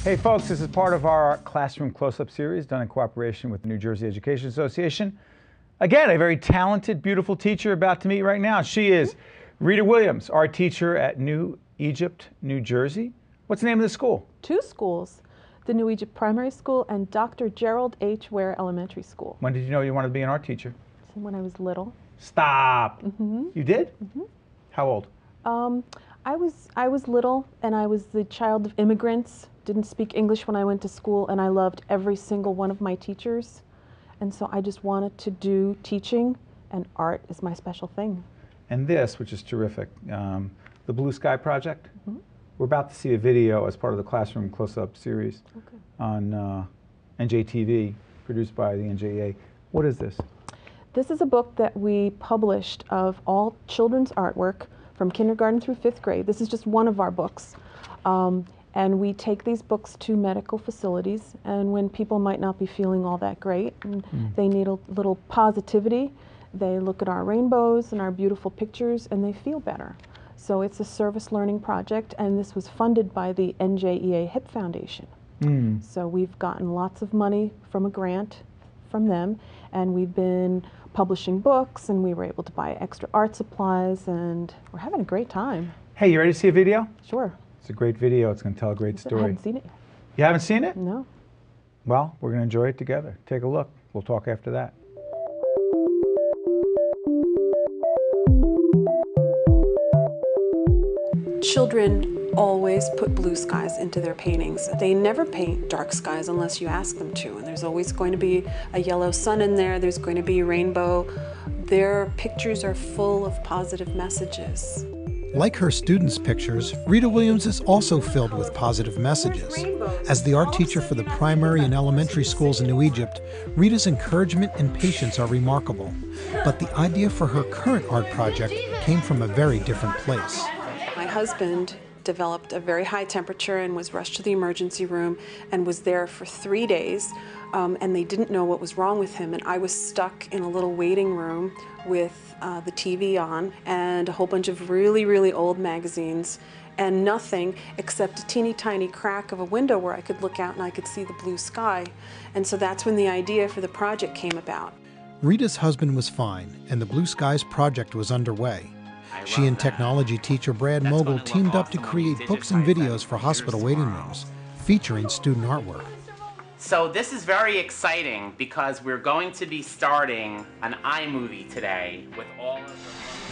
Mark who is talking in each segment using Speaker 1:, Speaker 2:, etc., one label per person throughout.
Speaker 1: Hey folks, this is part of our Classroom Close-Up series done in cooperation with the New Jersey Education Association. Again, a very talented, beautiful teacher about to meet right now. She is Rita Williams, our teacher at New Egypt, New Jersey. What's the name of the school?
Speaker 2: Two schools, the New Egypt Primary School and Dr. Gerald H. Ware Elementary School.
Speaker 1: When did you know you wanted to be an art teacher?
Speaker 2: When I was little.
Speaker 1: Stop! You did? How old?
Speaker 2: I was little, and I was the child of immigrants, didn't speak English when I went to school, and I loved every single one of my teachers. And so I just wanted to do teaching, and art is my special thing.
Speaker 1: And this, which is terrific, the Blue Sky Project. We're about to see a video as part of the Classroom Close-Up series on NJTV, produced by the NJEA. What is this?
Speaker 2: This is a book that we published of all children's artwork from kindergarten through 5th grade. This is just one of our books. And we take these books to medical facilities, and when people might not be feeling all that great, and they need a little positivity, they look at our rainbows and our beautiful pictures, and they feel better. So it's a service learning project, and this was funded by the NJEA Hip Foundation. So we've gotten lots of money from a grant from them, and we've been publishing books, and we were able to buy extra art supplies, and we're having a great time.
Speaker 1: Hey, you ready to see a video?
Speaker 2: Sure.
Speaker 1: It's a great video. It's going to tell a great story.
Speaker 2: I haven't seen it.
Speaker 1: You haven't seen it?
Speaker 2: No.
Speaker 1: Well, we're going to enjoy it together. Take a look. We'll talk after that.
Speaker 3: Children always put blue skies into their paintings. They never paint dark skies unless you ask them to, and there's always going to be a yellow sun in there, there's going to be a rainbow. Their pictures are full of positive messages.
Speaker 4: Like her students' pictures, Rita Williams is also filled with positive messages. As the art teacher for the primary and elementary schools in New Egypt, Rita's encouragement and patience are remarkable. But the idea for her current art project came from a very different place.
Speaker 3: My husband developed a very high temperature and was rushed to the emergency room and was there for 3 days, and they didn't know what was wrong with him, and I was stuck in a little waiting room with the TV on and a whole bunch of really, really old magazines and nothing except a teeny tiny crack of a window where I could look out and I could see the blue sky. And so that's when the idea for the project came about.
Speaker 4: Rita's husband was fine, and the Blue Skies project was underway. She and technology teacher Brad Mogul teamed up to create books and videos for hospital waiting rooms, featuring student artwork.
Speaker 5: So this is very exciting because we're going to be starting an iMovie today with all of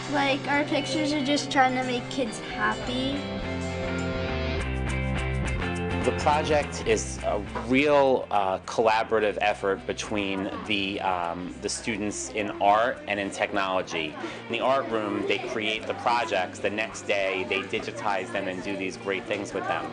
Speaker 5: the...
Speaker 6: Like, our pictures are just trying to make kids happy.
Speaker 5: The project is a real collaborative effort between the students in art and in technology. In the art room, they create the projects. The next day, they digitize them and do these great things with them.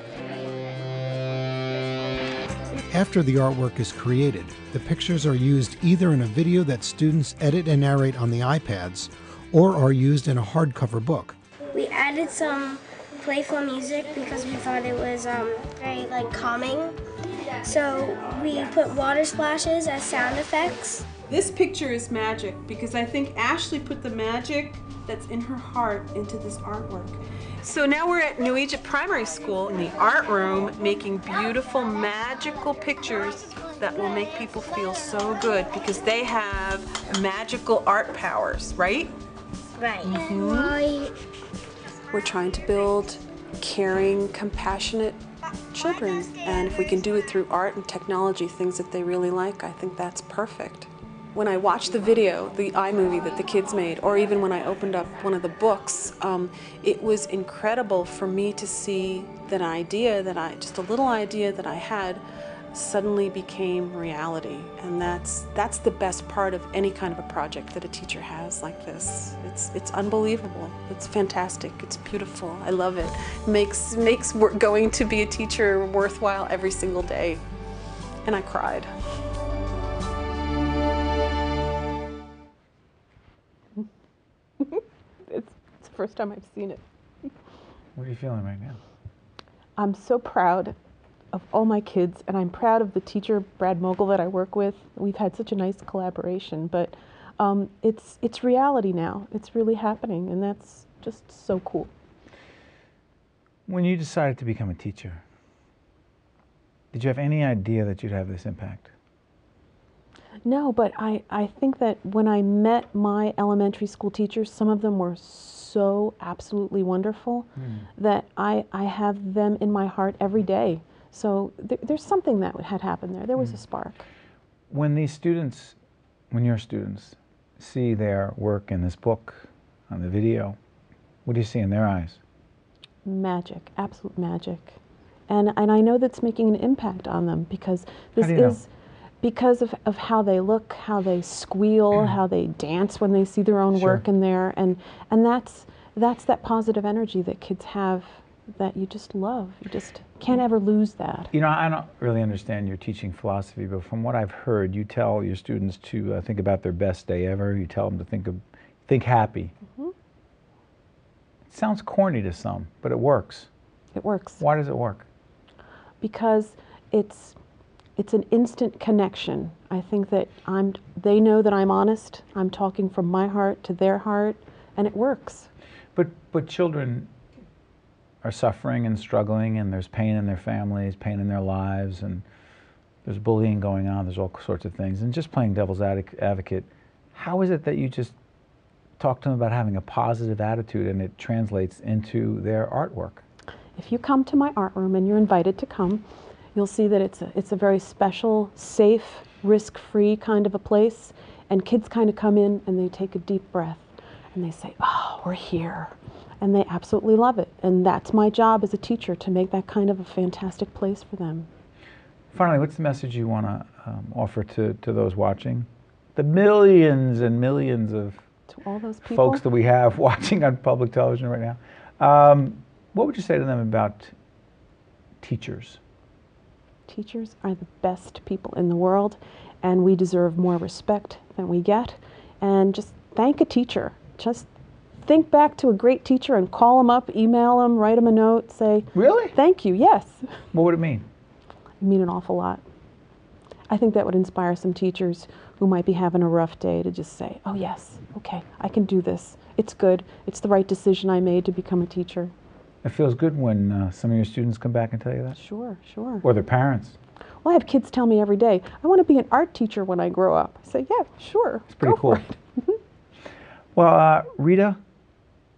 Speaker 4: After the artwork is created, the pictures are used either in a video that students edit and narrate on the iPads, or are used in a hardcover book.
Speaker 6: We added some playful music because we thought it was very calming. So we put water splashes as sound effects.
Speaker 3: This picture is magic because I think Ashley put the magic that's in her heart into this artwork. So now we're at New Egypt Primary School in the art room making beautiful, magical pictures that will make people feel so good because they have magical art powers, right?
Speaker 6: Right.
Speaker 3: We're trying to build caring, compassionate children, and if we can do it through art and technology, things that they really like, I think that's perfect. When I watched the video, the iMovie that the kids made, or even when I opened up one of the books, it was incredible for me to see that idea just a little idea that I had suddenly became reality. And that's the best part of any kind of a project that a teacher has like this. It's unbelievable. It's fantastic. It's beautiful. I love it. Makes going to be a teacher worthwhile every single day. And I cried.
Speaker 2: It's the first time I've seen it.
Speaker 1: What are you feeling right now?
Speaker 2: I'm so proud of all my kids, and I'm proud of the teacher, Brad Mogul, that I work with. We've had such a nice collaboration, but it's reality now. It's really happening, and that's just so cool.
Speaker 1: When you decided to become a teacher, Did you have any idea that you'd have this impact?
Speaker 2: No, but I think that when I met my elementary school teachers, some of them were so absolutely wonderful that I have them in my heart every day. So there's something that had happened there. There was a spark.
Speaker 1: When these students, when your students see their work in this book, on the video, what do you see in their eyes?
Speaker 2: Magic, absolute magic. And I know that's making an impact on them because this
Speaker 1: How do you
Speaker 2: is because of how they look, how they squeal, how they dance when they see their own work in there, and that's that positive energy that kids have that you just love. You just can't ever lose that.
Speaker 1: You know, I don't really understand your teaching philosophy, but from what I've heard, you tell your students to think about their best day ever. You tell them to think happy. It sounds corny to some, but it works.
Speaker 2: It works.
Speaker 1: Why does it work?
Speaker 2: Because it's an instant connection. I think that they know that I'm honest. I'm talking from my heart to their heart, and it works.
Speaker 1: But children are suffering and struggling, and there's pain in their families, pain in their lives, and there's bullying going on. There's all sorts of things. And just playing devil's advocate, how is it that you just talk to them about having a positive attitude and it translates into their artwork?
Speaker 2: If you come to my art room, and you're invited to come, you'll see that it's a very special, safe, risk-free kind of a place. And kids kind of come in and they take a deep breath and they say, oh, we're here. And they absolutely love it. And that's my job as a teacher, to make that kind of a fantastic place for them.
Speaker 1: Finally, what's the message you want to offer to those watching? The millions and millions of
Speaker 2: all those people,
Speaker 1: folks that we have watching on public television right now. What would you say to them about teachers?
Speaker 2: Teachers are the best people in the world, and we deserve more respect than we get. And just thank a teacher. Just think back to a great teacher and call them up, email them, write them a note, say,
Speaker 1: really?
Speaker 2: Thank you, yes.
Speaker 1: What would it mean?
Speaker 2: It would mean an awful lot. I think that would inspire some teachers who might be having a rough day to just say, oh yes, okay, I can do this. It's good. It's the right decision I made to become a teacher.
Speaker 1: It feels good when some of your students come back and tell you that?
Speaker 2: Sure, sure.
Speaker 1: Or their parents?
Speaker 2: Well, I have kids tell me every day, I want to be an art teacher when I grow up. I say, yeah, sure.
Speaker 1: It's pretty cool. Well, Rita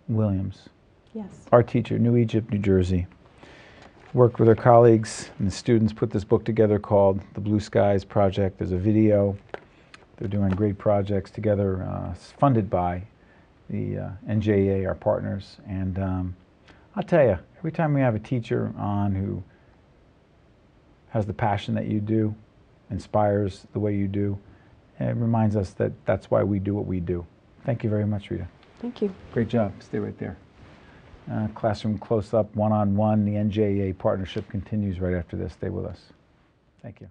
Speaker 1: Williams,
Speaker 2: yes,
Speaker 1: art teacher, New Egypt, New Jersey. Worked with her colleagues and the students, put this book together called The Blue Skies Project. There's a video. They're doing great projects together, funded by the NJEA, our partners. And I'll tell you, every time we have a teacher on who has the passion that you do, inspires the way you do, it reminds us that that's why we do what we do. Thank you very much, Rita.
Speaker 2: Thank you.
Speaker 1: Great job. Stay right there. Classroom close-up, one-on-one. The NJEA partnership continues right after this. Stay with us. Thank you.